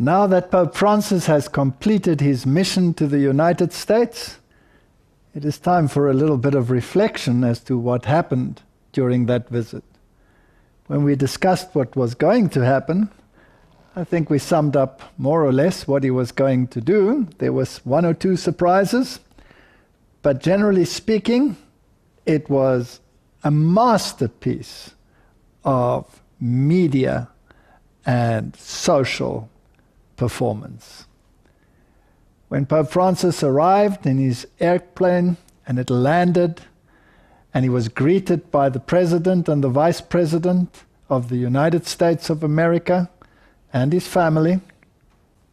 Now that Pope Francis has completed his mission to the United States, it is time for a little bit of reflection as to what happened during that visit. When we discussed what was going to happen, I think we summed up more or less what he was going to do. There was one or two surprises, but generally speaking, it was a masterpiece of media and social performance. When Pope Francis arrived in his airplane and it landed, and he was greeted by the President and the Vice President of the United States of America and his family,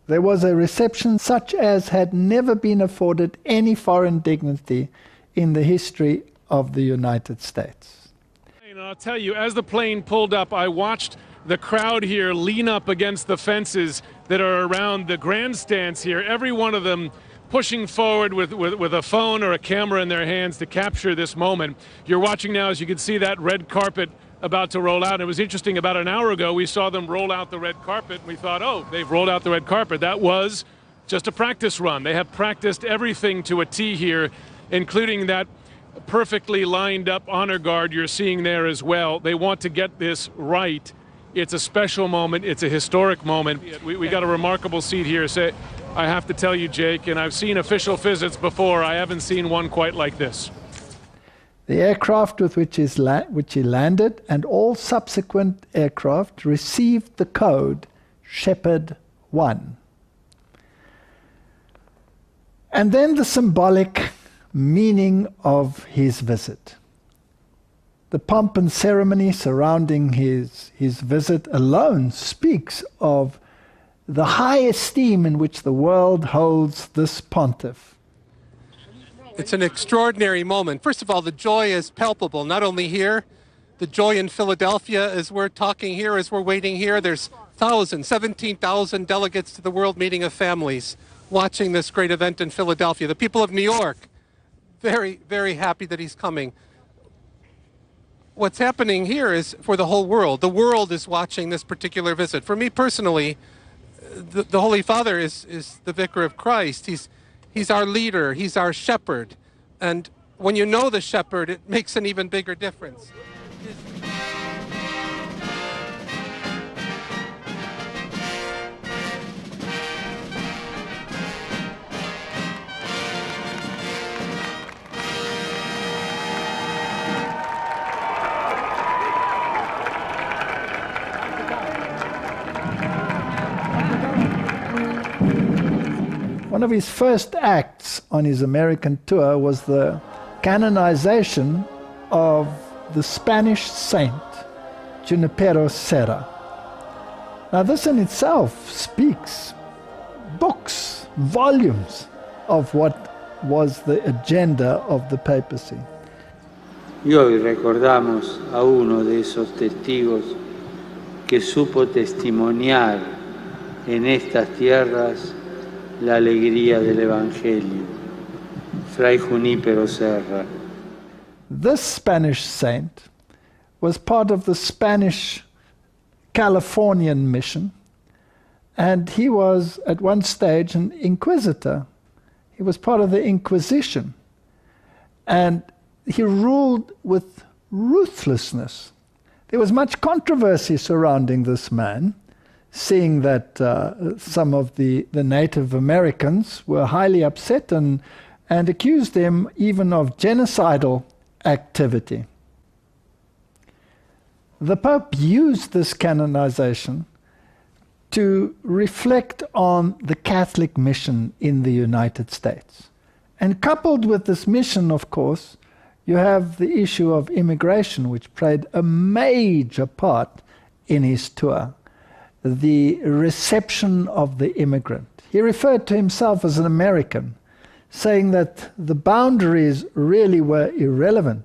there was a reception such as had never been afforded any foreign dignitary in the history of the United States. And I'll tell you, as the plane pulled up, I watched the crowd here lean up against the fences that are around the grandstands here, every one of them pushing forward with a phone or a camera in their hands to capture this moment. You're watching now, as you can see, that red carpet about to roll out. It was interesting, about an hour ago, we saw them roll out the red carpet, and we thought, oh, they've rolled out the red carpet. That was just a practice run. They have practiced everything to a T here, including that perfectly lined up honor guard you're seeing there as well. They want to get this right. It's a special moment. It's a historic moment. We got a remarkable seat here. So I have to tell you, Jake, and I've seen official visits before, I haven't seen one quite like this. The aircraft with which he landed and all subsequent aircraft received the code Shepherd 1. And then the symbolic meaning of his visit. The pomp and ceremony surrounding his visit alone speaks of the high esteem in which the world holds this pontiff. It's an extraordinary moment. First of all, the joy is palpable, not only here, the joy in Philadelphia as we're talking here, as we're waiting here. There's 17,000 delegates to the World Meeting of Families watching this great event in Philadelphia. The people of New York, very, very happy that he's coming. What's happening here is for the whole world. The world is watching this particular visit. For me personally, the Holy Father is the Vicar of Christ. He's our leader. He's our shepherd. And when you know the shepherd, it makes an even bigger difference. One of his first acts on his American tour was the canonization of the Spanish saint, Junipero Serra. Now this in itself speaks books, volumes of what was the agenda of the papacy. Y hoy recordamos a uno de esos testigos que supo testimoniar en estas tierras la alegría del Evangelio, Fray Junípero Serra. This Spanish saint was part of the Spanish Californian mission, and he was at one stage an inquisitor. He was part of the Inquisition, and he ruled with ruthlessness. There was much controversy surrounding this man, seeing that some of the Native Americans were highly upset and accused him even of genocidal activity. The Pope used this canonization to reflect on the Catholic mission in the United States. And coupled with this mission, of course, you have the issue of immigration, which played a major part in his tour. The reception of the immigrant. He referred to himself as an American, saying that the boundaries really were irrelevant,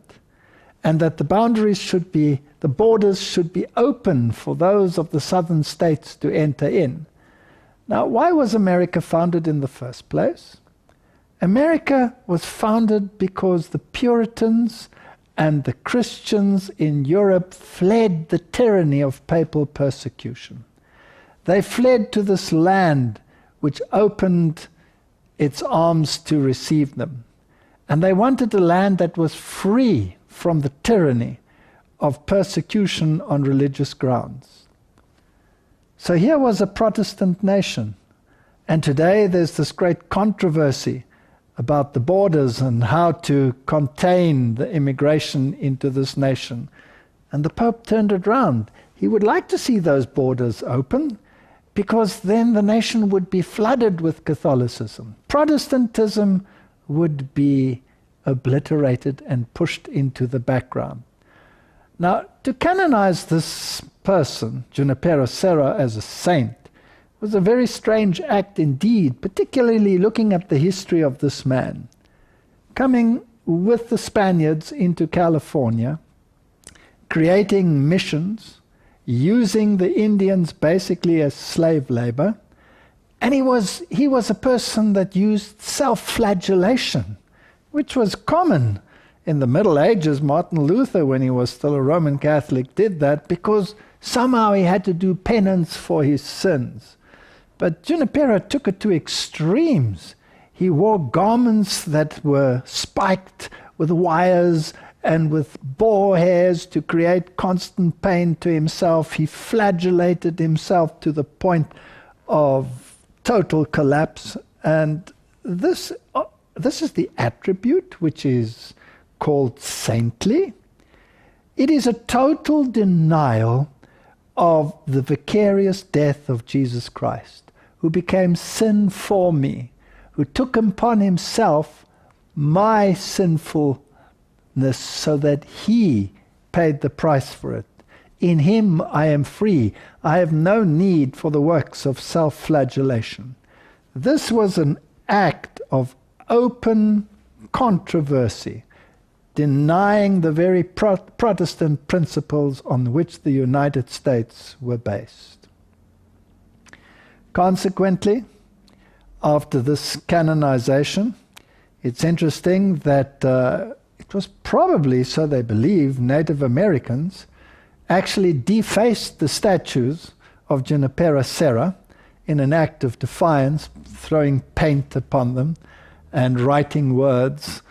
and that the borders should be open for those of the southern states to enter in. Now, why was America founded in the first place? America was founded because the Puritans and the Christians in Europe fled the tyranny of papal persecution. They fled to this land which opened its arms to receive them. And they wanted a land that was free from the tyranny of persecution on religious grounds. So here was a Protestant nation. And today there's this great controversy about the borders and how to contain the immigration into this nation. And the Pope turned it round. He would like to see those borders open, because then the nation would be flooded with Catholicism. Protestantism would be obliterated and pushed into the background. Now, to canonize this person, Junipero Serra, as a saint, was a very strange act indeed, particularly looking at the history of this man. Coming with the Spaniards into California, creating missions, using the Indians basically as slave labor, and he was a person that used self-flagellation, which was common in the Middle Ages. Martin Luther, when he was still a Roman Catholic, did that because somehow he had to do penance for his sins. But Junipero took it to extremes. He wore garments that were spiked with wires and with boar hairs to create constant pain to himself. He flagellated himself to the point of total collapse. And this is the attribute which is called saintly. It is a total denial of the vicarious death of Jesus Christ, who became sin for me, who took upon himself my sinfulness so that he paid the price for it. In him I am free. I have no need for the works of self-flagellation. This was an act of open controversy, denying the very Protestant principles on which the United States were based. Consequently, after this canonization, it's interesting that it was probably, so they believe, Native Americans actually defaced the statues of Junipero Serra in an act of defiance, throwing paint upon them and writing words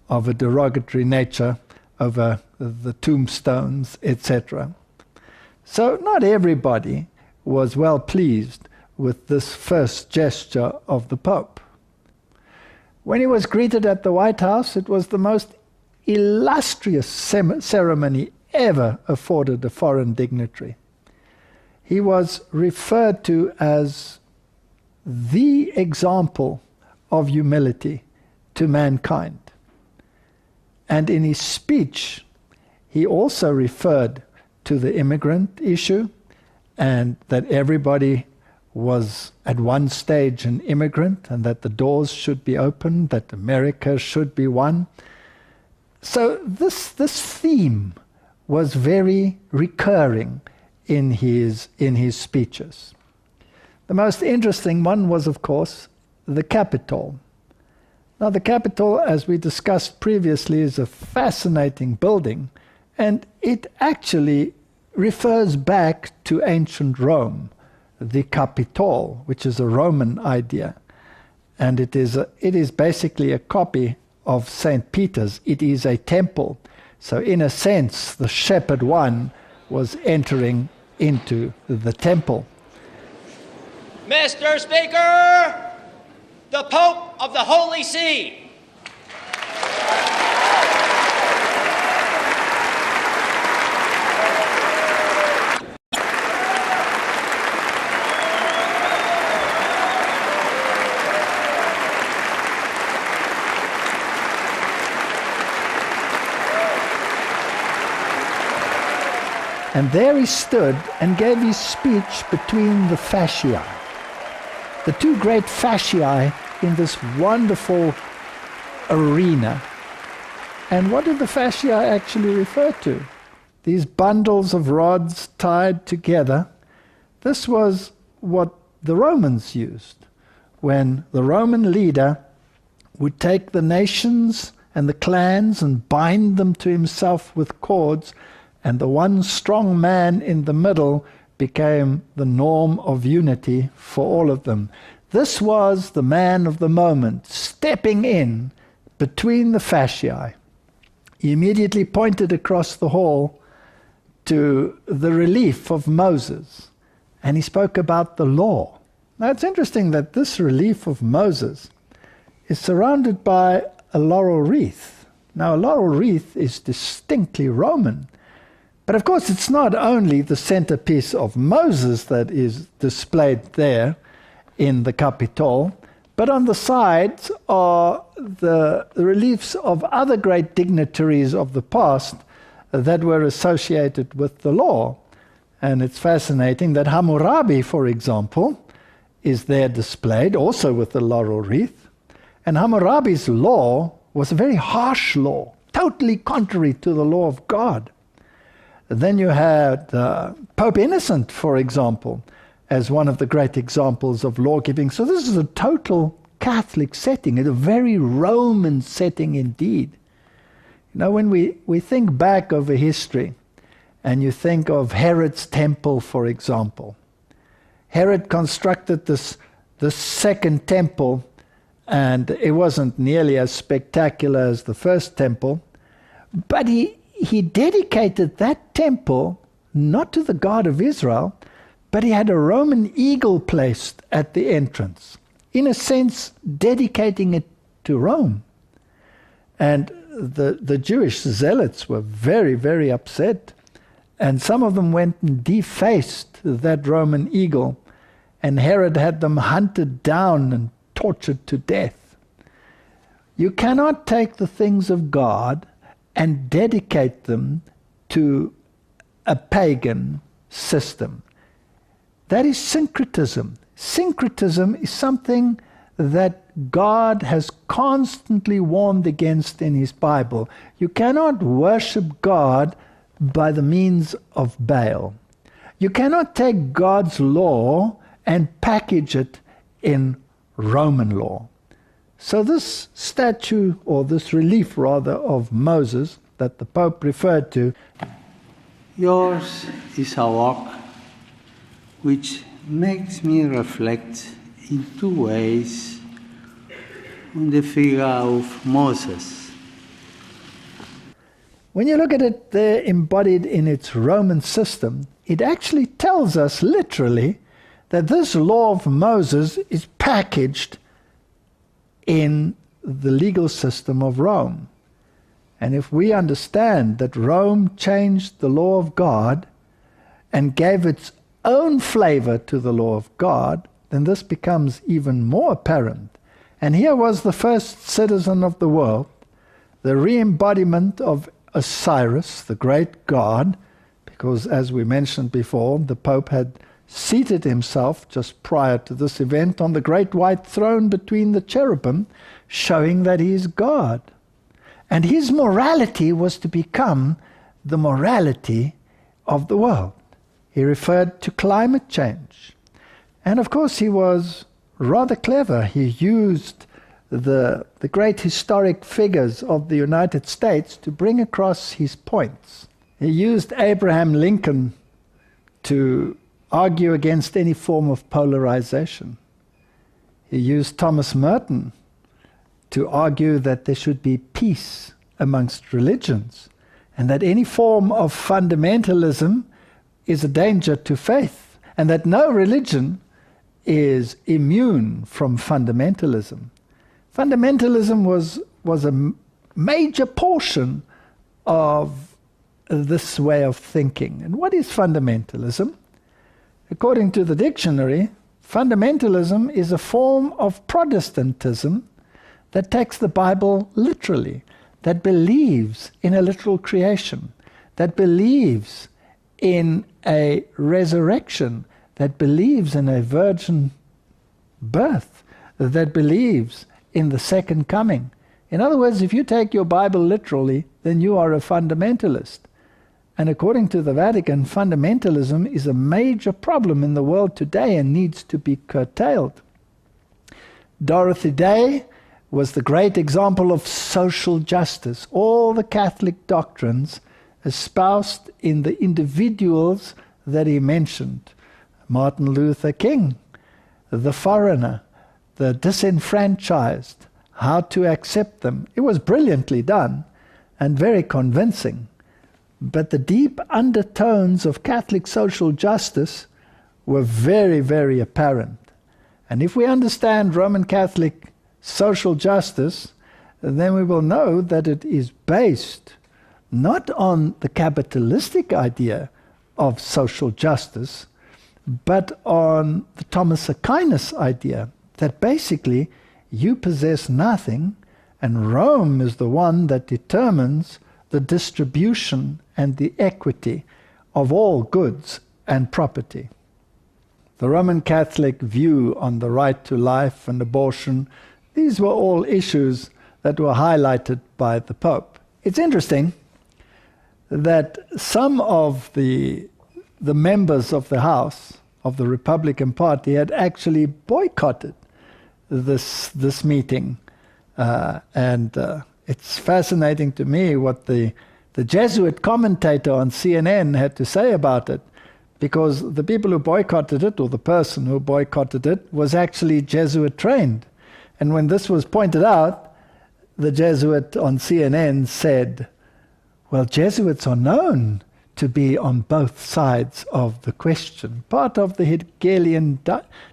of a derogatory nature over the tombstones, etc. So not everybody was well pleased with this first gesture of the Pope. When he was greeted at the White House, it was the most illustrious ceremony ever afforded a foreign dignitary. He was referred to as the example of humility to mankind. And in his speech, he also referred to the immigrant issue, and that everybody was at one stage an immigrant, and that the doors should be opened, that America should be one. So this theme was very recurring in his speeches. The most interesting one was, of course, the Capitol. Now, the Capitol, as we discussed previously, is a fascinating building, and it actually refers back to ancient Rome, the Capitol, which is a Roman idea. And it is basically a copy of St. Peter's. It is a temple. So in a sense, the shepherd one was entering into the temple. Mr. Speaker, the Pope of the Holy See. And there he stood and gave his speech between the fasciae, the two great fasciae in this wonderful arena. And what did the fasciae actually refer to? These bundles of rods tied together. This was what the Romans used. When the Roman leader would take the nations and the clans and bind them to himself with cords, and the one strong man in the middle became the norm of unity for all of them. This was the man of the moment, stepping in between the fasciae. He immediately pointed across the hall to the relief of Moses, and he spoke about the law. Now it's interesting that this relief of Moses is surrounded by a laurel wreath. Now a laurel wreath is distinctly Roman, but of course it's not only the centerpiece of Moses that is displayed there in the Capitol, but on the sides are the reliefs of other great dignitaries of the past that were associated with the law. And it's fascinating that Hammurabi, for example, is there displayed, also with the laurel wreath. And Hammurabi's law was a very harsh law, totally contrary to the law of God. Then you had Pope Innocent, for example, as one of the great examples of law-giving. So this is a total Catholic setting, a very Roman setting indeed. You know, when we think back over history, and you think of Herod's temple, for example. Herod constructed this second temple, and it wasn't nearly as spectacular as the first temple, but he dedicated that temple not to the God of Israel, but he had a Roman eagle placed at the entrance, in a sense dedicating it to Rome. And the Jewish zealots were very, very upset, and some of them went and defaced that Roman eagle, and Herod had them hunted down and tortured to death. You cannot take the things of God and dedicate them to a pagan system. That is syncretism. Syncretism is something that God has constantly warned against in his Bible. You cannot worship God by the means of Baal. You cannot take God's law and package it in Roman law. So this statue, or this relief rather, of Moses that the Pope referred to, yours is a walk which makes me reflect in two ways on the figure of Moses. When you look at it there embodied in its Roman system, it actually tells us literally that this law of Moses is packaged in the legal system of Rome. And if we understand that Rome changed the law of God and gave its own flavor to the law of God, then this becomes even more apparent. And here was the first citizen of the world, the re-embodiment of Osiris, the great god, because as we mentioned before, the Pope had seated himself just prior to this event on the great white throne between the cherubim, showing that he is God. And his morality was to become the morality of the world. He referred to climate change. And of course he was rather clever. He used the great historic figures of the United States to bring across his points. He used Abraham Lincoln to argue against any form of polarization. He used Thomas Merton to argue that there should be peace amongst religions, and that any form of fundamentalism is a danger to faith, and that no religion is immune from fundamentalism. Fundamentalism was a major portion of this way of thinking. And what is fundamentalism? According to the dictionary, fundamentalism is a form of Protestantism that takes the Bible literally, that believes in a literal creation, that believes in a resurrection, that believes in a virgin birth, that believes in the second coming. In other words, if you take your Bible literally, then you are a fundamentalist. And according to the Vatican, fundamentalism is a major problem in the world today and needs to be curtailed. Dorothy Day was the great example of social justice. All the Catholic doctrines espoused in the individuals that he mentioned, Martin Luther King, the foreigner, the disenfranchised, how to accept them. It was brilliantly done and very convincing. But the deep undertones of Catholic social justice were very, very apparent. And if we understand Roman Catholic social justice, then we will know that it is based not on the capitalistic idea of social justice, but on the Thomas Aquinas idea, that basically you possess nothing, and Rome is the one that determines the distribution and the equity of all goods and property. The Roman Catholic view on the right to life and abortion, these were all issues that were highlighted by the Pope. It's interesting that some of the members of the House of the Republican Party had actually boycotted this meeting. It's fascinating to me what the Jesuit commentator on CNN had to say about it, because the people who boycotted it, or the person who boycotted it, was actually Jesuit trained. And when this was pointed out, the Jesuit on CNN said, well, Jesuits are known to be on both sides of the question, part of the Hegelian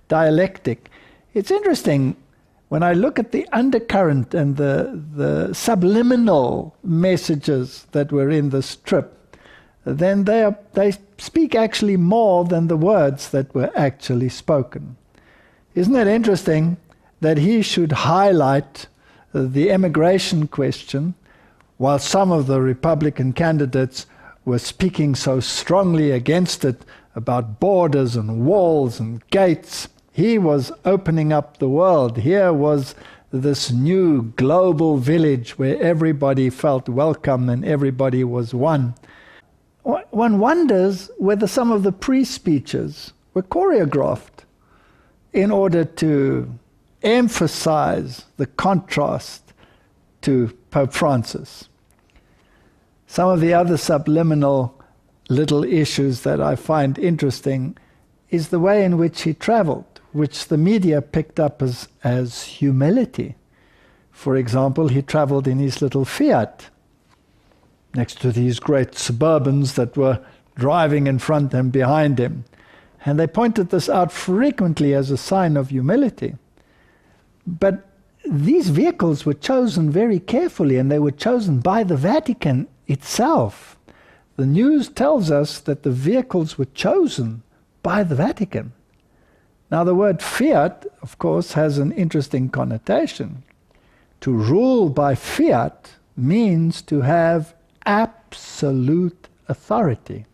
dialectic. It's interesting, when I look at the undercurrent and the subliminal messages that were in this trip, then they speak actually more than the words that were actually spoken. Isn't it interesting that he should highlight the immigration question, while some of the Republican candidates were speaking so strongly against it, about borders and walls and gates? He was opening up the world. Here was this new global village where everybody felt welcome and everybody was one. One wonders whether some of the pre-speeches were choreographed in order to emphasize the contrast to Pope Francis. Some of the other subliminal little issues that I find interesting is the way in which he traveled, which the media picked up as humility. For example, he traveled in his little Fiat, next to these great Suburbans that were driving in front and behind him. And they pointed this out frequently as a sign of humility. But these vehicles were chosen very carefully, and they were chosen by the Vatican itself. The news tells us that the vehicles were chosen by the Vatican. Now, the word fiat, of course, has an interesting connotation. To rule by fiat means to have absolute authority.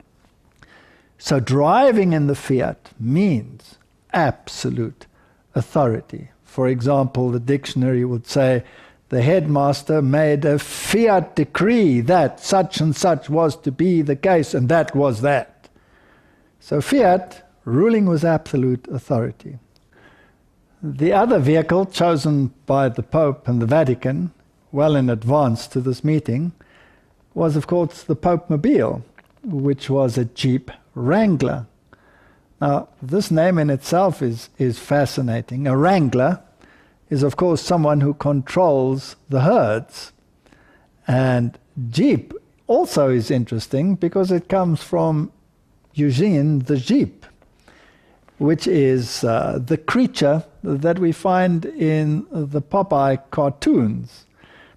So driving in the Fiat means absolute authority. For example, the dictionary would say the headmaster made a fiat decree that such and such was to be the case, and that was that. So fiat, ruling with absolute authority. The other vehicle chosen by the Pope and the Vatican, well in advance to this meeting, was of course the Pope-mobile, which was a Jeep Wrangler. Now, this name in itself is fascinating. A Wrangler is of course someone who controls the herds. And Jeep also is interesting because it comes from Eugene the Jeep, which is the creature that we find in the Popeye cartoons.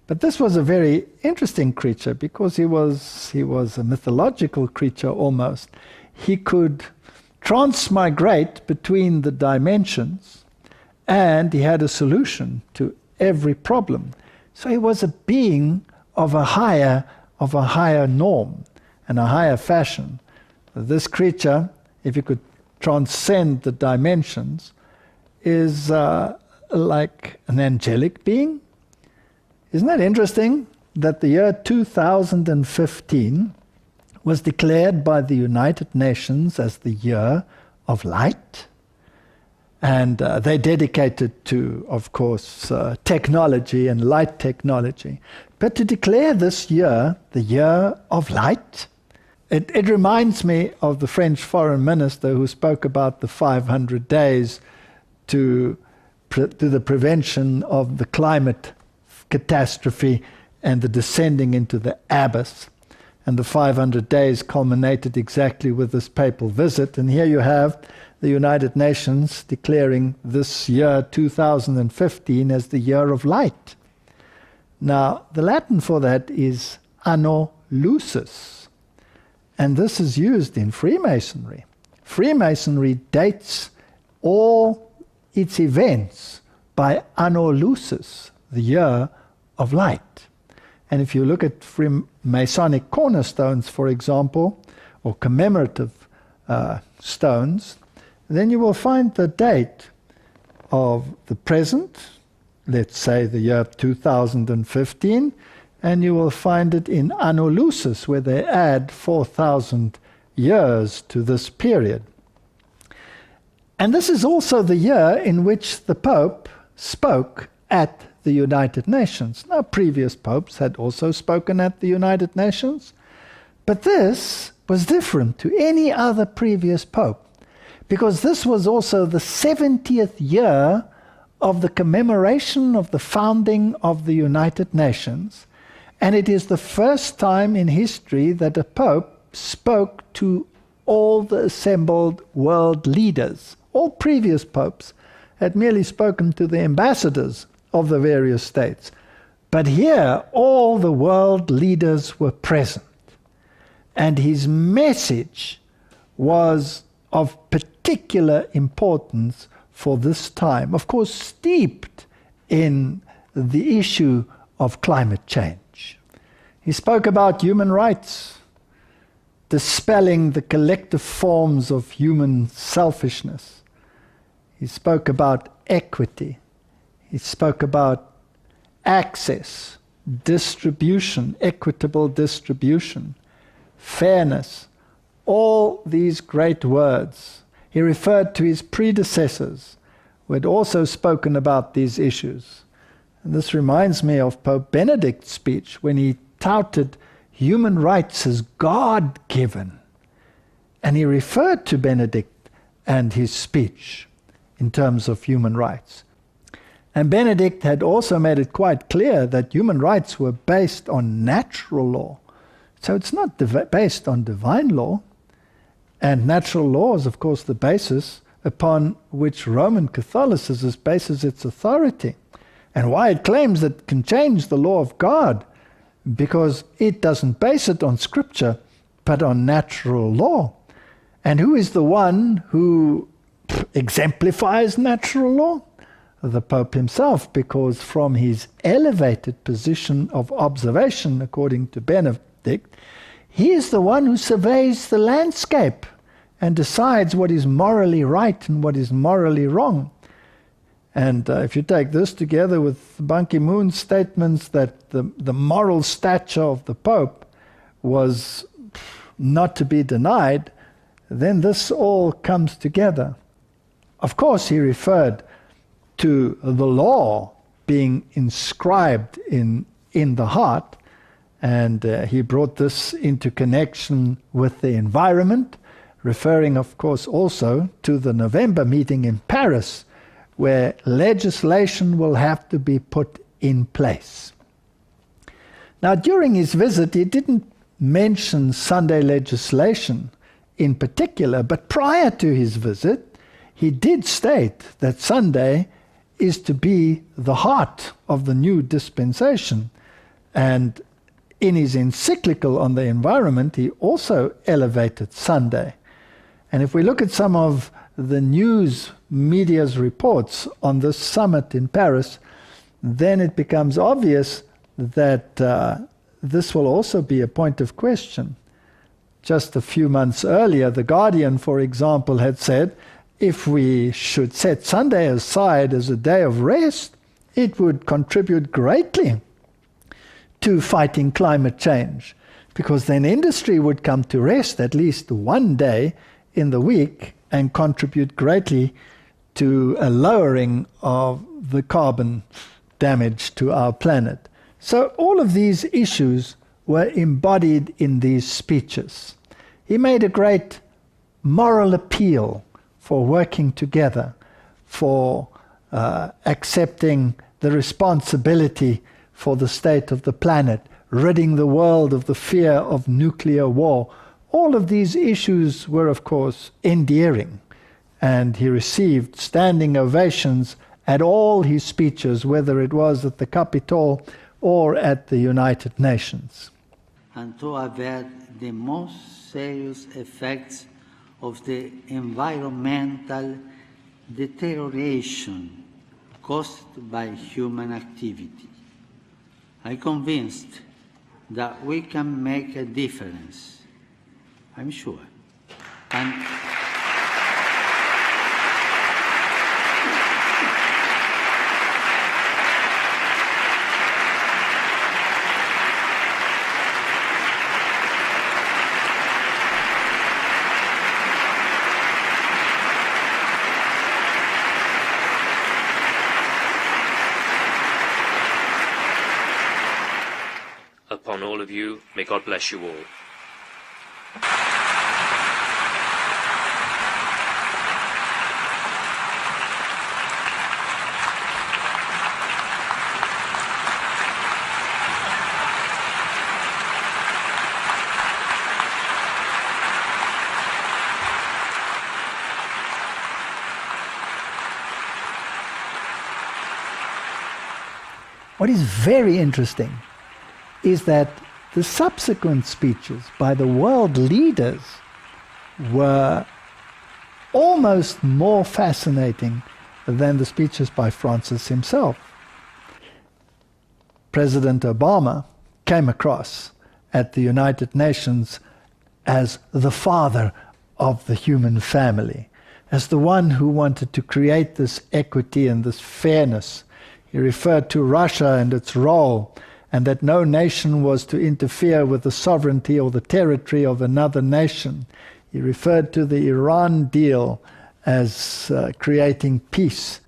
But this was a very interesting creature because he was a mythological creature almost. He could transmigrate between the dimensions, and he had a solution to every problem. So he was a being of a higher norm and a higher fashion. This creature, if you could transcend the dimensions, is like an angelic being. Isn't that interesting that the year 2015 was declared by the United Nations as the year of light? And they dedicated to, of course, technology and light technology. But to declare this year the year of light, It reminds me of the French foreign minister who spoke about the 500 days to the prevention of the climate catastrophe and the descending into the abyss. And the 500 days culminated exactly with this papal visit. And here you have the United Nations declaring this year 2015 as the year of light. Now, the Latin for that is anno lucis. And this is used in Freemasonry. Freemasonry dates all its events by anno lucis, the year of light. And if you look at Masonic cornerstones, for example, or commemorative stones, then you will find the date of the present, let's say the year 2015, and you will find it in anno lucis, where they add 4,000 years to this period. And this is also the year in which the Pope spoke at the United Nations. Now, previous popes had also spoken at the United Nations, but this was different to any other previous pope, because this was also the 70th year of the commemoration of the founding of the United Nations, and it is the first time in history that a pope spoke to all the assembled world leaders. All previous popes had merely spoken to the ambassadors of the various states. But here, all the world leaders were present. And his message was of particular importance for this time, of course steeped in the issue of climate change. He spoke about human rights, dispelling the collective forms of human selfishness. He spoke about equity. He spoke about access, distribution, equitable distribution, fairness, all these great words. He referred to his predecessors who had also spoken about these issues. And this reminds me of Pope Benedict's speech when he touted human rights as God-given. And he referred to Benedict and his speech in terms of human rights. And Benedict had also made it quite clear that human rights were based on natural law. So it's not based on divine law. And natural law is, of course, the basis upon which Roman Catholicism bases its authority. And why it claims that it can change the law of God, because it doesn't base it on Scripture, but on natural law. And who is the one who exemplifies natural law? The Pope himself, because from his elevated position of observation, according to Benedict, he is the one who surveys the landscape and decides what is morally right and what is morally wrong. And if you take this together with Ban Ki-moon's statements that the moral stature of the Pope was not to be denied, then this all comes together. Of course, he referred to the law being inscribed in the heart, and he brought this into connection with the environment, referring, of course, also to the November meeting in Paris, where legislation will have to be put in place. Now, during his visit, he didn't mention Sunday legislation in particular, but prior to his visit, he did state that Sunday is to be the heart of the new dispensation. And in his encyclical on the environment, he also elevated Sunday. And if we look at some of the news media's reports on this summit in Paris, then it becomes obvious that this will also be a point of question. Just a few months earlier, The Guardian, for example, had said, if we should set Sunday aside as a day of rest, it would contribute greatly to fighting climate change, because then industry would come to rest at least one day in the week and contribute greatly to a lowering of the carbon damage to our planet. So all of these issues were embodied in these speeches. He made a great moral appeal for working together, for accepting the responsibility for the state of the planet, ridding the world of the fear of nuclear war. All of these issues were, of course, endearing, and he received standing ovations at all his speeches, whether it was at the Capitol or at the United Nations. And to avert the most serious effects of the environmental deterioration caused by human activity. I'm convinced that we can make a difference, I'm sure. And upon all of you, may God bless you all. What is very interesting is that the subsequent speeches by the world leaders were almost more fascinating than the speeches by Francis himself. President Obama came across at the United Nations as the father of the human family, as the one who wanted to create this equity and this fairness. He referred to Russia and its role, and that no nation was to interfere with the sovereignty or the territory of another nation. He referred to the Iran deal as creating peace,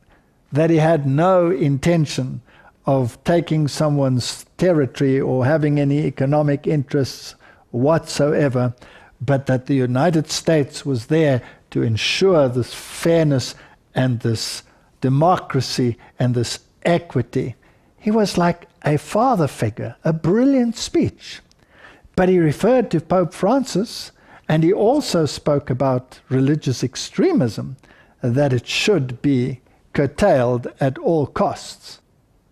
that he had no intention of taking someone's territory or having any economic interests whatsoever, but that the United States was there to ensure this fairness and this democracy and this equity. He was like a father figure, a brilliant speech. But he referred to Pope Francis, and he also spoke about religious extremism, that it should be curtailed at all costs.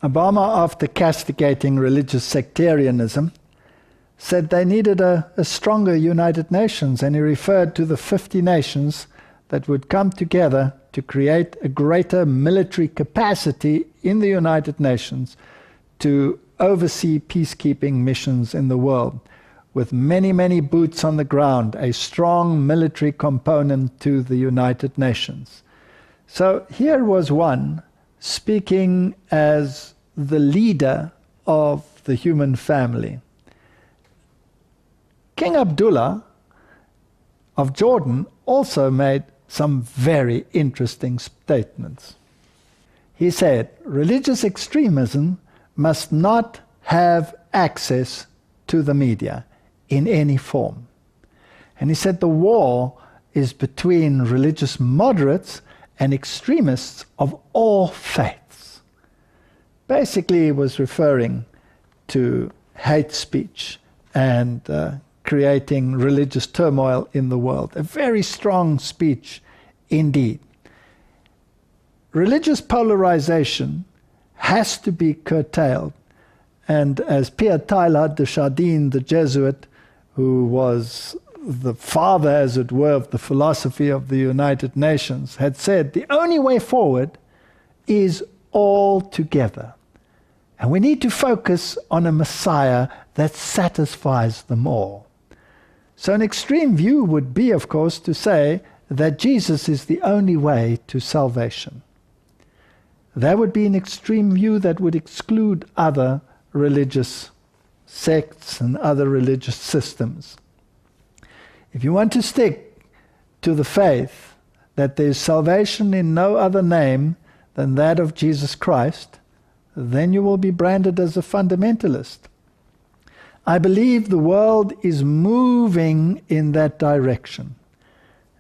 Obama, after castigating religious sectarianism, said they needed a stronger United Nations, and he referred to the 50 nations that would come together to create a greater military capacity in the United Nations to oversee peacekeeping missions in the world, with many, many boots on the ground, a strong military component to the United Nations. So here was one speaking as the leader of the human family. King Abdullah of Jordan also made some very interesting statements. He said, religious extremism must not have access to the media in any form. And he said the war is between religious moderates and extremists of all faiths. Basically, he was referring to hate speech and creating religious turmoil in the world. A very strong speech indeed. Religious polarization has to be curtailed. And as Pierre Teilhard de Chardin, the Jesuit, who was the father, as it were, of the philosophy of the United Nations, had said, the only way forward is all together. And we need to focus on a Messiah that satisfies them all. So an extreme view would be, of course, to say that Jesus is the only way to salvation. That would be an extreme view that would exclude other religious sects and other religious systems. If you want to stick to the faith that there is salvation in no other name than that of Jesus Christ, then you will be branded as a fundamentalist. I believe the world is moving in that direction.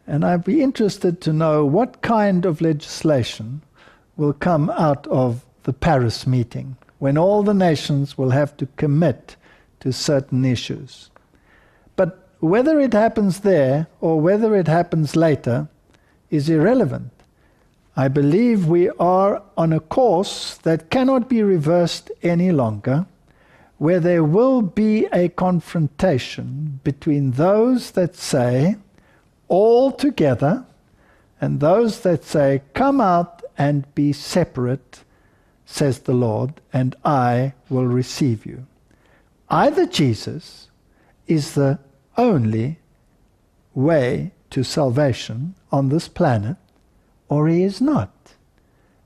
And I'd be interested to know what kind of legislation will come out of the Paris meeting, when all the nations will have to commit to certain issues. But whether it happens there or whether it happens later is irrelevant. I believe we are on a course that cannot be reversed any longer, where there will be a confrontation between those that say, all together, and those that say, come out and be separate, says the Lord, and I will receive you. Either Jesus is the only way to salvation on this planet, or he is not.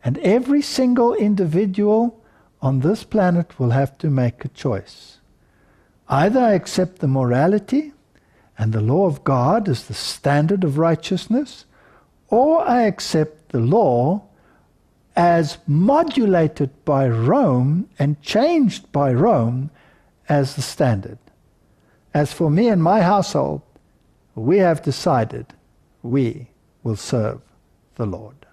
And every single individual on this planet will have to make a choice. Either I accept the morality and the law of God as the standard of righteousness, or I accept the law as modulated by Rome and changed by Rome as the standard. As for me and my household, we have decided we will serve the Lord.